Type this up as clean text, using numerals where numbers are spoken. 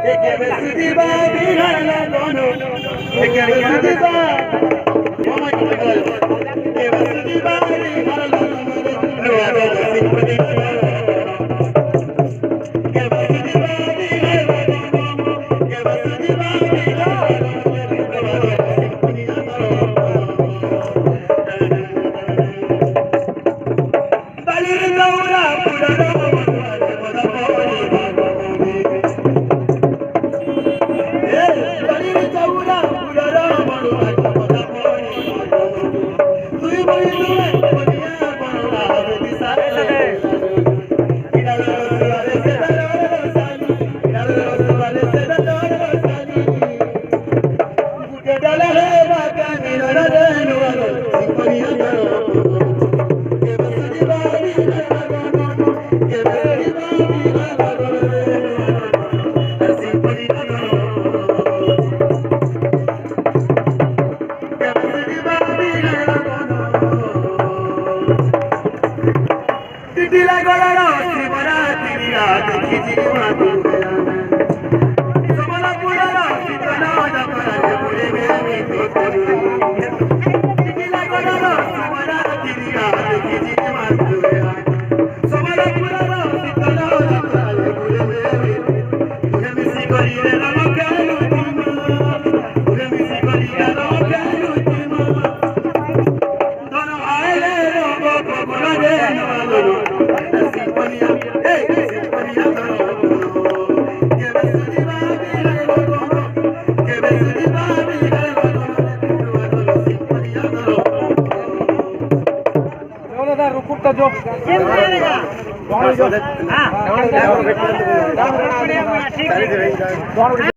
kebe sujiba biha lagana kebe sujiba oh my god kebe sujiba biha lagana simpani kebe sujiba biha lagana kebe sujiba biha balir gaura pudara lagana simara tiriya dekhi matu samala purara sitana japara pure me dekhi lagana simara tiriya dekhi matu samala purara sitana japara pure me tujhe misi kari re ramakalu tujhe misi kari re ramakalu dono aile ro bogula re no रुकुटा जो